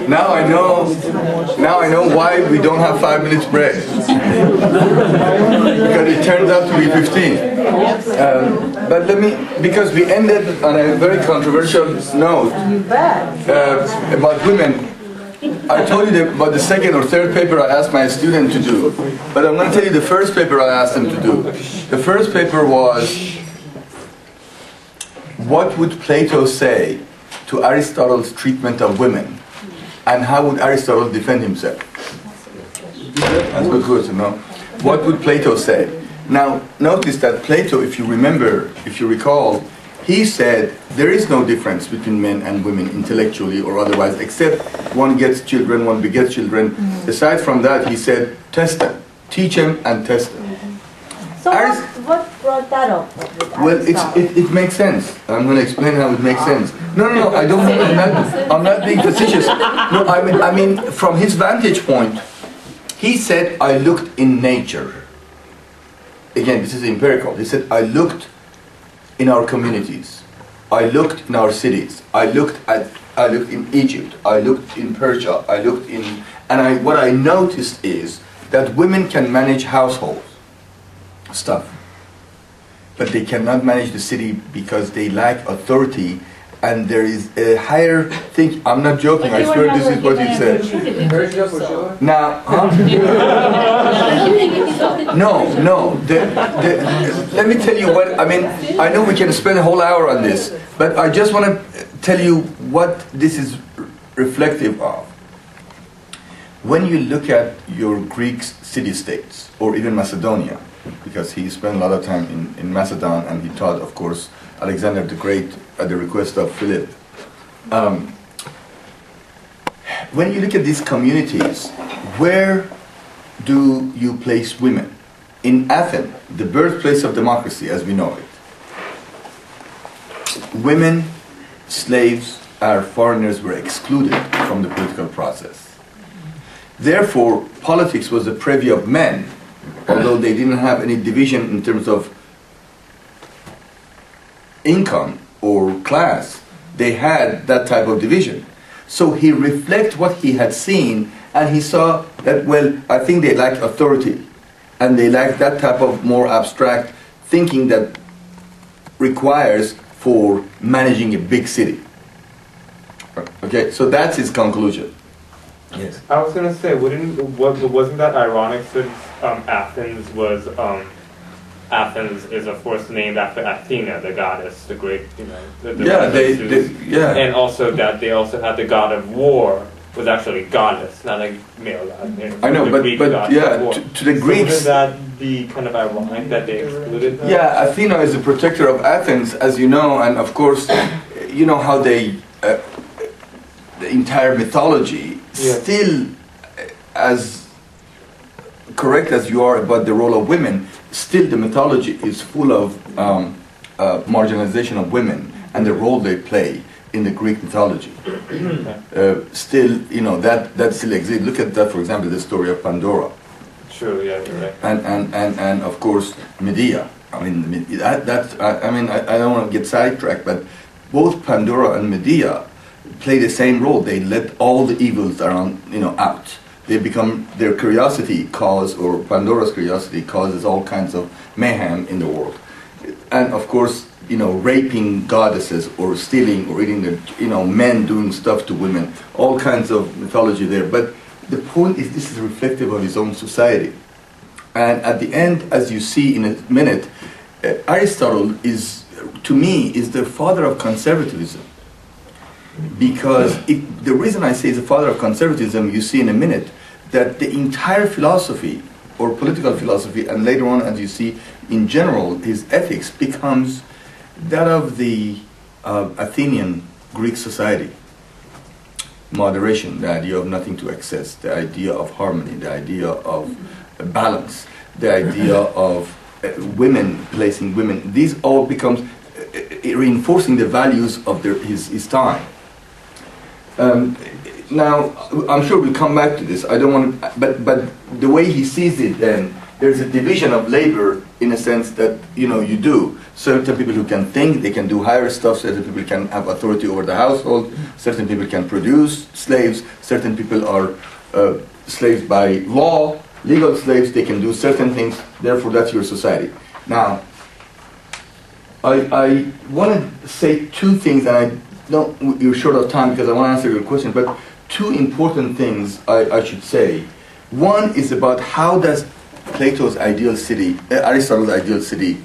Now I know. Now I know why we don't have 5 minutes break. Because it turns out to be 15. But because we ended on a very controversial note about women. I told you about the second or third paper I asked my student to do, but I'm going to tell you the first paper I asked him to do. The first paper was, what would Plato say to Aristotle's treatment of women, and how would Aristotle defend himself? That's a good question, no? What would Plato say? Now, notice that Plato, if you recall, he said there is no difference between men and women intellectually or otherwise, except one gets children, one begets children. Aside from that, he said, test them, teach them and test them. So what brought that up? Well, it makes sense. I'm going to explain how it makes sense. No, I don't. I'm not being facetious. No, I mean, from his vantage point, he said, I looked in nature. Again, this is empirical. He said, I looked in our communities. I looked in our cities. I looked in Egypt. I looked in Persia. What I noticed is that women can manage household stuff, but they cannot manage the city because they lack authority, and there is a higher thing. I'm not joking. I swear this is what he said. Now, no. Let me tell you what. I mean, I know we can spend a whole hour on this, but I just want to tell you what this is reflective of. When you look at your Greek city-states, or even Macedonia, because he spent a lot of time in Macedon, and he taught, of course, Alexander the Great at the request of Philip. When you look at these communities, where do you place women? In Athens, the birthplace of democracy as we know it, women, slaves, our foreigners were excluded from the political process. Therefore, politics was the privy of men, although they didn't have any division in terms of income or class. They had that type of division. So he reflected what he had seen, and he saw that, well, I think they lack authority, and they lack that type of more abstract thinking that requires for managing a big city. Okay, so that's his conclusion. Yes. I was going to say, wasn't that ironic since Athens is of course named after Athena, the goddess, the great, yeah. And also that they also had the god of war was actually goddess, not a male god. I know, but yeah, to the Greeks. So wouldn't that be kind of ironic that they excluded that? Yeah, Athena is the protector of Athens, as you know, and of course, you know how they, the entire mythology, still as correct as you are about the role of women, still the mythology is full of marginalization of women and the role they play in the Greek mythology. Still, you know, that still exists. Look at that, for example, the story of Pandora. True, yeah, you're right. And of course, Medea. I mean, I don't want to get sidetracked, but both Pandora and Medea play the same role. They let all the evils around, out. They become, their curiosity or Pandora's curiosity causes all kinds of mayhem in the world. And of course, raping goddesses or stealing or eating men doing stuff to women, all kinds of mythology there. But the point is, this is reflective of his own society. And at the end, as you see in a minute, Aristotle is the father of conservatism. Because the reason I say he's the father of conservatism, you see in a minute, that the entire philosophy, or political philosophy, and later on, as you see, in general, his ethics becomes that of the Athenian Greek society. Moderation, the idea of nothing to excess, the idea of harmony, the idea of balance, the idea of women placing women. These all becomes reinforcing the values of his time. Now, I'm sure we'll come back to this. I don't want to, but the way he sees it, then there's a division of labor in a sense that, you know, you do. Certain people who can think, they can do higher stuff, certain people can have authority over the household, certain people can produce slaves, certain people are slaves by law, legal slaves, they can do certain things, therefore that's your society. Now, I want to say two things, and I don't, you're short of time because I want to answer your question, but two important things I should say. One is about how does Plato's ideal city, Aristotle's ideal city,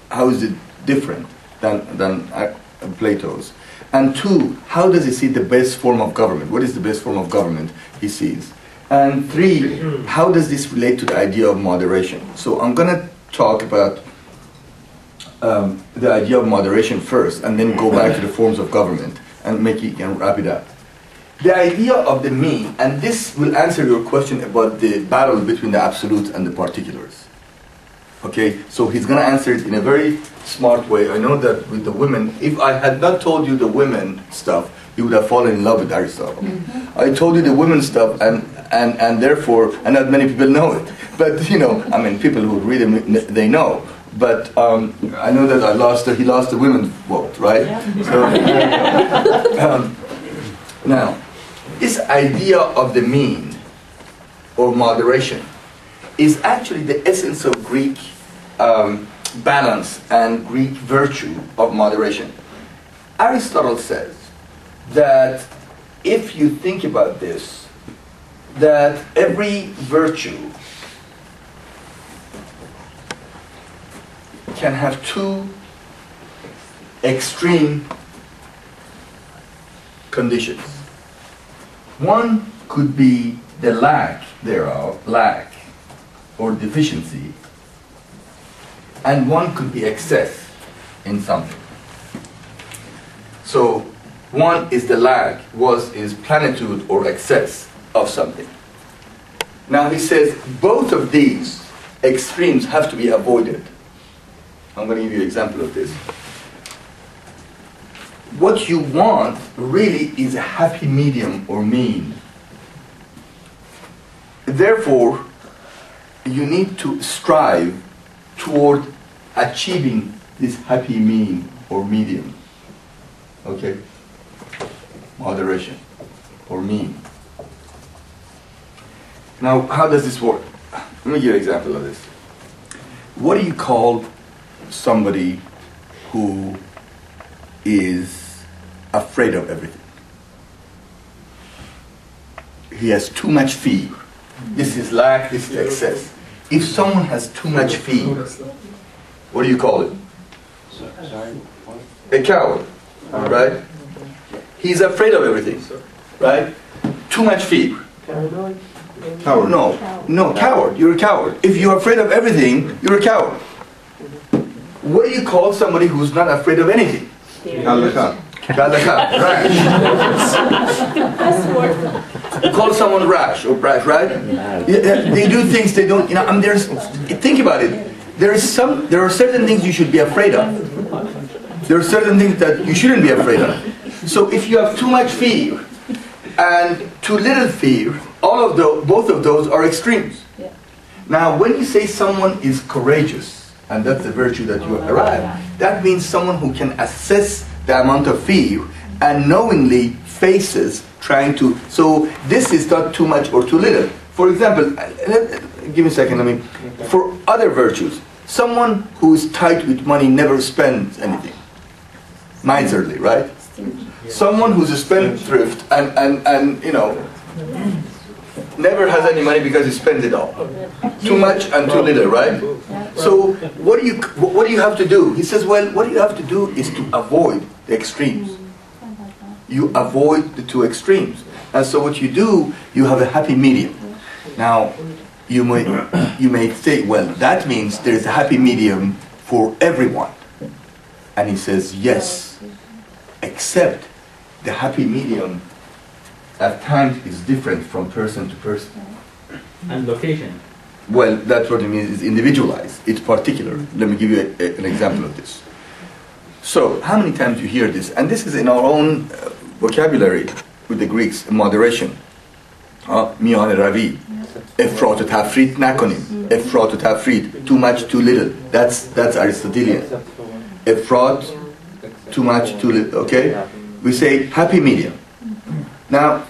how is it different than Plato's? And two, how does he see the best form of government? What is the best form of government he sees? And three, how does this relate to the idea of moderation? So I'm going to talk about the idea of moderation first, and then go back to the forms of government and make it and wrap it up. The idea of the mean, and this will answer your question about the battle between the absolutes and the particulars. Okay, so he's going to answer it in a very smart way. I know that with the women, if I had not told you the women stuff, you would have fallen in love with Aristotle. I told you the women stuff, and therefore, and not many people know it. But you know, I mean, people who read it, they know. But I know that he lost the women's vote, right? So, now, this idea of the mean or moderation is actually the essence of Greek balance and Greek virtue of moderation. Aristotle says that if you think about this, that every virtue can have two extreme conditions. One could be the lack or deficiency, and one could be excess in something. So one is the lack, is plenitude or excess of something. Now he says both of these extremes have to be avoided. I'm going to give you an example of this. What you want really is a happy medium or mean. Therefore, you need to strive toward achieving this happy mean or medium. Okay? Moderation or mean. Now, how does this work? Let me give you an example of this. What do you call somebody who is afraid of everything? He has too much fear. This is lack, this is excess. If someone has too much fear, what do you call it? A coward, right? He's afraid of everything, right? Too much fear. Coward. No, coward. You're a coward. If you're afraid of everything, you're a coward. What do you call somebody who's not afraid of anything? Rash. You call someone rash or brash, right? They do things they don't. You know, and think about it. There are certain things you should be afraid of. There are certain things that you shouldn't be afraid of. So if you have too much fear and too little fear, both of those are extremes. Now, when you say someone is courageous, and that's the virtue that you arrive, that means someone who can assess the amount of fear and knowingly faces trying to. So this is not too much or too little. For example, give me a second. For other virtues, someone who is tight with money never spends anything. Miserly, right? Someone who's a spendthrift and you know, never has any money because he spends it all. Too much and too little, right? So what do you have to do? He says, well, what you have to do is to avoid the extremes. You avoid the two extremes. And so what you do, you have a happy medium. Now, you may say, well, that means there is a happy medium for everyone. And he says, yes, except the happy medium at times is different from person to person. And location. Well, that's what it means, it's individualized, it's particular. Let me give you an example of this. So, how many times you hear this? And this is in our own vocabulary with the Greeks, moderation. میان روی افراط و تفرید نکنیم افراط و تفرید too much too little that's Aristotelian افراط too much too little okay we say happy medium now